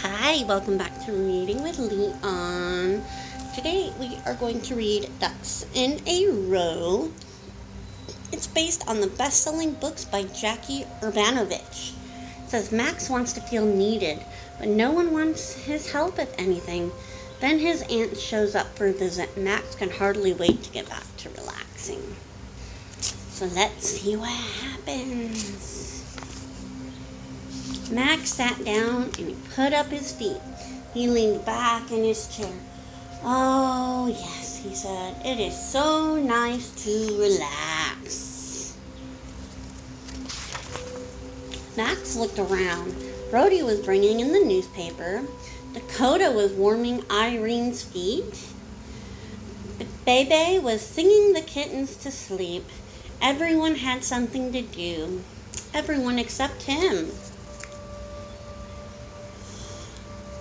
Hi, welcome back to Reading with Leon. Today we are going to read Ducks in a Row. It's based on the best-selling books by Jackie Urbanovic. It says Max wants to feel needed, but no one wants his help with anything. Then his aunt shows up for a visit. Max can hardly wait to get back to relaxing. So let's see what happens. Max sat down and he put up his feet. He leaned back in his chair. Oh, yes, he said. It is so nice to relax. Max looked around. Brody was bringing in the newspaper. Dakota was warming Irene's feet. Bebe was singing the kittens to sleep. Everyone had something to do. Everyone except him.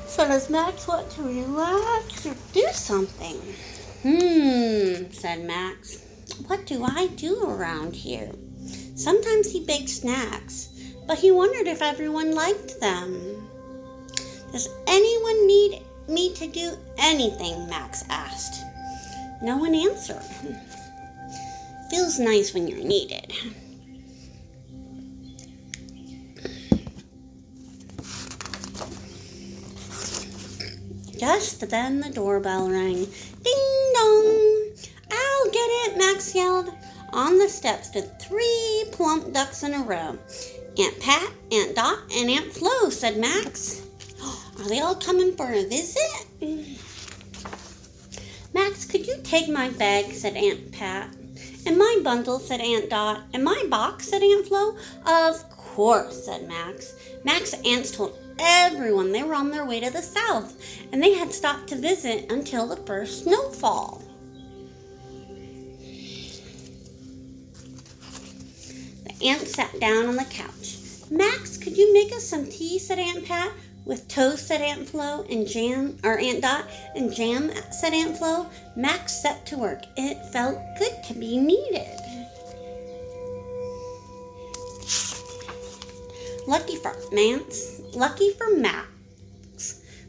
So does Max want to relax or do something? Said Max. What do I do around here? Sometimes he baked snacks, but he wondered if everyone liked them. Does anyone need me to do anything? Max asked. No one answered. Feels nice when you're needed. Just then the doorbell rang. Ding dong! I'll get it, Max yelled. On the steps stood 3 plump ducks in a row. Aunt Pat, Aunt Dot, and Aunt Flo, said Max. Are they all coming for a visit? Max, could you take my bag, said Aunt Pat. And my bundle, said Aunt Dot. And my box, said Aunt Flo. Of course, said Max. Max's aunts told everyone they were on their way to the south, and they had stopped to visit until the first snowfall. The aunt sat down on the couch. Max, could you make us some tea, said Aunt Pat. With toast, said Aunt Flo, and jam, or Aunt Dot, and jam, said Aunt Flo. Max set to work. It felt good to be needed. Lucky for Max,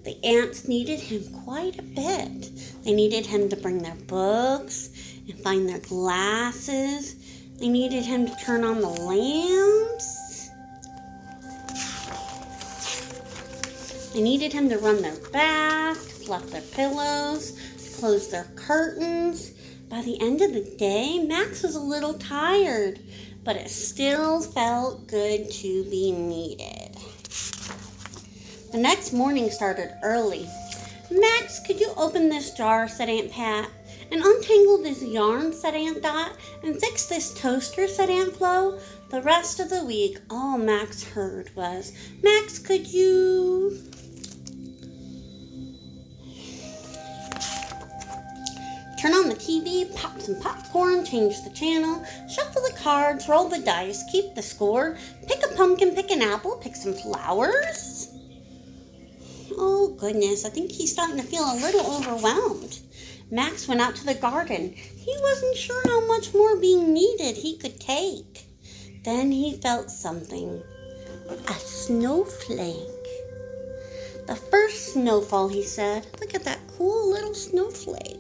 the aunts needed him quite a bit. They needed him to bring their books and find their glasses. They needed him to turn on the lamps. They needed him to run their bath, to fluff their pillows, to close their curtains. By the end of the day, Max was a little tired, but it still felt good to be needed. The next morning started early. Max, could you open this jar, said Aunt Pat, and untangle this yarn, said Aunt Dot, and fix this toaster, said Aunt Flo. The rest of the week, all Max heard was, Max, could you... Turn on the TV, pop some popcorn, change the channel, shuffle the cards, roll the dice, keep the score, pick a pumpkin, pick an apple, pick some flowers. Oh goodness, I think he's starting to feel a little overwhelmed. Max went out to the garden. He wasn't sure how much more being needed he could take. Then he felt something. A snowflake. The first snowfall, he said. Look at that cool little snowflake.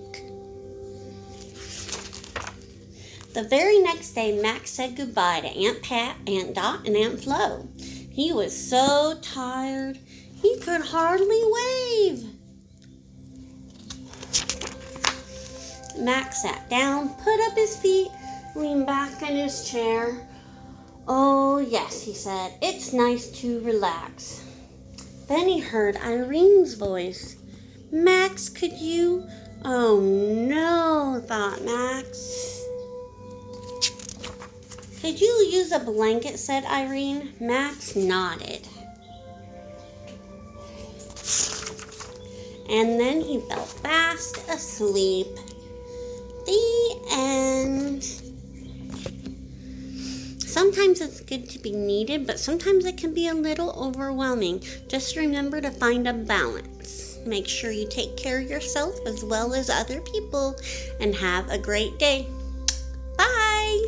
The very next day, Max said goodbye to Aunt Pat, Aunt Dot, and Aunt Flo. He was so tired, he could hardly wave. Max sat down, put up his feet, leaned back in his chair. Oh, yes, he said, it's nice to relax. Then he heard Irene's voice. Max, could you... Oh, no, thought Max. Could you use a blanket, said Irene. Max nodded. And then he fell fast asleep. The end. Sometimes it's good to be needed, but sometimes it can be a little overwhelming. Just remember to find a balance. Make sure you take care of yourself as well as other people, and have a great day. Bye!